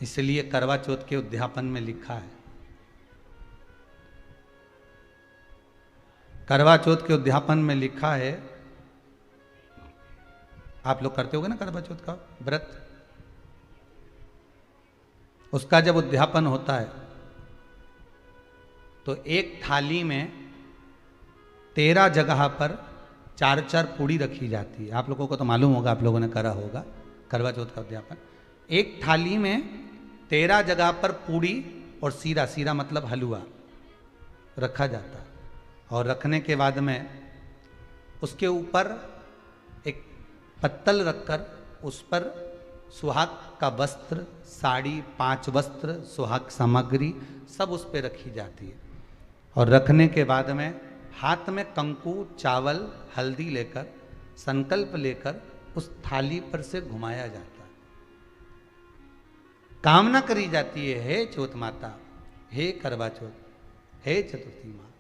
इसलिए करवा चौथ के उद्यापन में लिखा है, करवा चौथ के उद्यापन में लिखा है, आप लोग करते होगे ना करवा चौथ का व्रत, उसका जब उद्यापन होता है तो एक थाली में 13 जगह पर 4-4 पूड़ी रखी जाती है। आप लोगों को तो मालूम होगा, आप लोगों ने करा होगा करवा चौथ का उद्यापन। एक थाली में 13 जगह पर पूड़ी और सीरा, सीरा मतलब हलवा रखा जाता है, और रखने के बाद में उसके ऊपर एक पत्तल रखकर उस पर सुहाग का वस्त्र, साड़ी, 5 वस्त्र, सुहाग सामग्री सब उस पर रखी जाती है। और रखने के बाद में हाथ में कंकु, चावल, हल्दी लेकर, संकल्प लेकर उस थाली पर से घुमाया जाता है। कामना करी जाती है, हे चौथ माता, हे करवा चौथ, हे चतुर्थी माँ,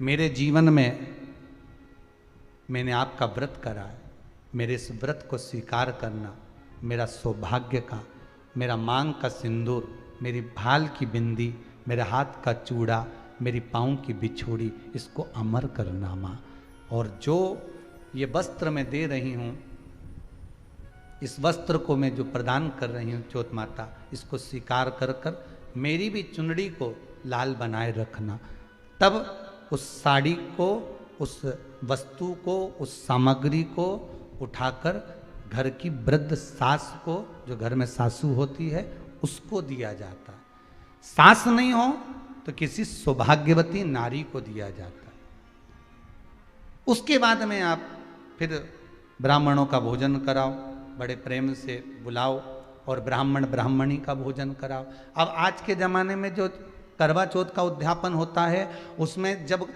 मेरे जीवन में मैंने आपका व्रत करा है, मेरे इस व्रत को स्वीकार करना, मेरा सौभाग्य का, मेरा मांग का सिंदूर, मेरी भाल की बिंदी, मेरे हाथ का चूड़ा, मेरी पाँव की बिछोड़ी, इसको अमर करना माँ। और जो ये वस्त्र मैं दे रही हूँ, इस वस्त्र को मैं जो प्रदान कर रही हूँ चौथ माता, इसको स्वीकार कर कर मेरी भी चुनड़ी को लाल बनाए रखना। तब उस साड़ी को, उस वस्तु को, उस सामग्री को उठाकर घर की वृद्ध सास को, जो घर में सासू होती है, उसको दिया जाता है। सास नहीं हो तो किसी सौभाग्यवती नारी को दिया जाता है। उसके बाद में आप फिर ब्राह्मणों का भोजन कराओ, बड़े प्रेम से बुलाओ और ब्राह्मण ब्राह्मणी का भोजन कराओ। अब आज के ज़माने में जो करवा चौथ का उद्यापन होता है, उसमें जब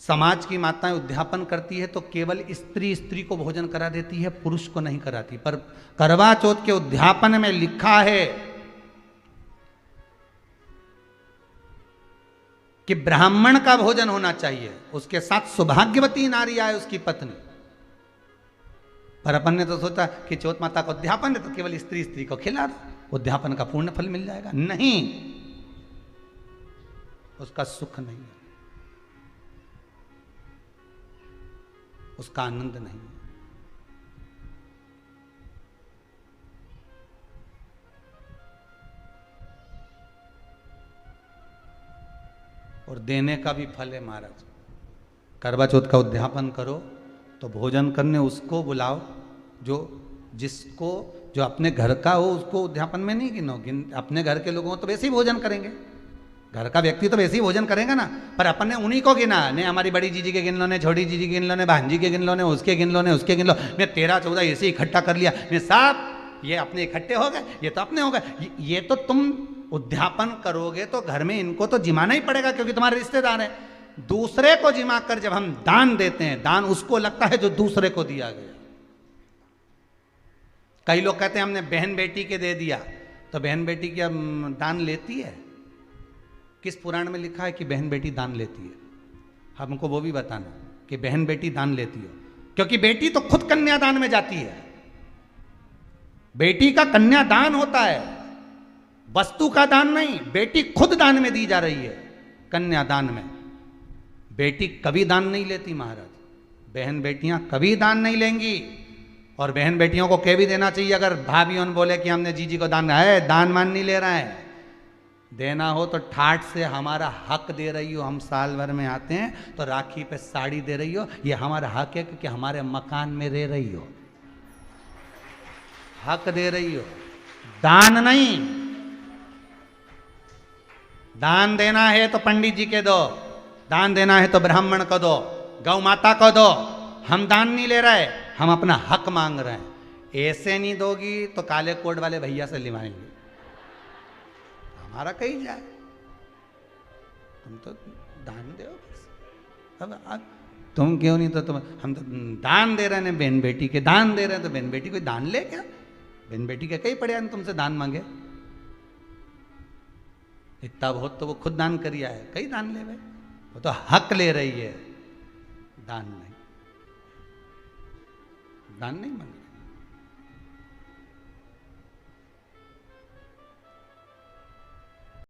समाज की माताएं उद्यापन करती है तो केवल स्त्री स्त्री को भोजन करा देती है, पुरुष को नहीं कराती। पर करवा चौथ के उद्यापन में लिखा है कि ब्राह्मण का भोजन होना चाहिए, उसके साथ सौभाग्यवती नारी आए, उसकी पत्नी। पर अपन ने तो सोचा कि चौथ माता का उद्यापन है तो केवल स्त्री स्त्री को खिला दो, उद्यापन का पूर्ण फल मिल जाएगा। नहीं, उसका सुख नहीं है, उसका आनंद नहीं है। और देने का भी फल है महाराज। करवा चौथ का उद्यापन करो तो भोजन करने उसको बुलाओ जो जिसको जो अपने घर का हो, उसको उद्यापन में नहीं गिनो। अपने घर के लोगों तो वैसे ही भोजन करेंगे, घर का व्यक्ति तो वैसे ही भोजन करेगा ना, पर अपन ने उन्हीं को गिना। ने हमारी बड़ी जीजी के गिन लो, ने छोटी जीजी के गिन लो, ने भांजी के गिन लो, ने उसके गिन लो, ने उसके गिन लो, ने 13-14 ऐसे ही इकट्ठा कर लिया, ने सब ये अपने इकट्ठे हो गए, ये तो अपने हो गए। ये तो तुम उद्यापन करोगे तो घर में इनको तो जिमाना ही पड़ेगा क्योंकि तुम्हारे रिश्तेदार हैं। दूसरे को जिमा कर जब हम दान देते हैं, दान उसको लगता है जो दूसरे को दिया गया। कई लोग कहते हैं हमने बहन बेटी के दे दिया, तो बहन बेटी क्या दान लेती है? किस पुराण में लिखा है कि बहन बेटी दान लेती है? हमको वो भी बताना कि बहन बेटी दान लेती हो, क्योंकि बेटी तो खुद कन्यादान में जाती है। बेटी का कन्यादान होता है, वस्तु का दान नहीं। बेटी खुद दान में दी जा रही है, कन्यादान में। बेटी कभी दान नहीं लेती महाराज, बहन बेटियां कभी दान नहीं लेंगी। और बहन बेटियों को कह भी देना चाहिए, अगर भाभीयों बोले कि हमने जीजी को दान है, दान मान नहीं ले रहे हैं, देना हो तो ठाठ से हमारा हक दे रही हो। हम साल भर में आते हैं तो राखी पे साड़ी दे रही हो, ये हमारा हक है क्योंकि हमारे मकान में रह रही हो, हक दे रही हो, दान नहीं। दान देना है तो पंडित जी के दो, दान देना है तो ब्राह्मण को दो, गौ माता को दो। हम दान नहीं ले रहे, हम अपना हक मांग रहे हैं। ऐसे नहीं दोगी तो काले कोट वाले भैया से लिवाएंगे, हमारा कहीं जाए। तुम तो दान दो बस। अब तुम क्यों नहीं, तो तुम हम तो दान दे रहे हैं, बहन बेटी के दान दे रहे हैं, तो बहन बेटी कोई दान ले क्या? बहन बेटी के कई पड़े तुमसे दान मांगे? इतना बहुत तो वो खुद दान करिया है, कई दान ले भाई। वो तो हक ले रही है, दान नहीं, दान नहीं मांग।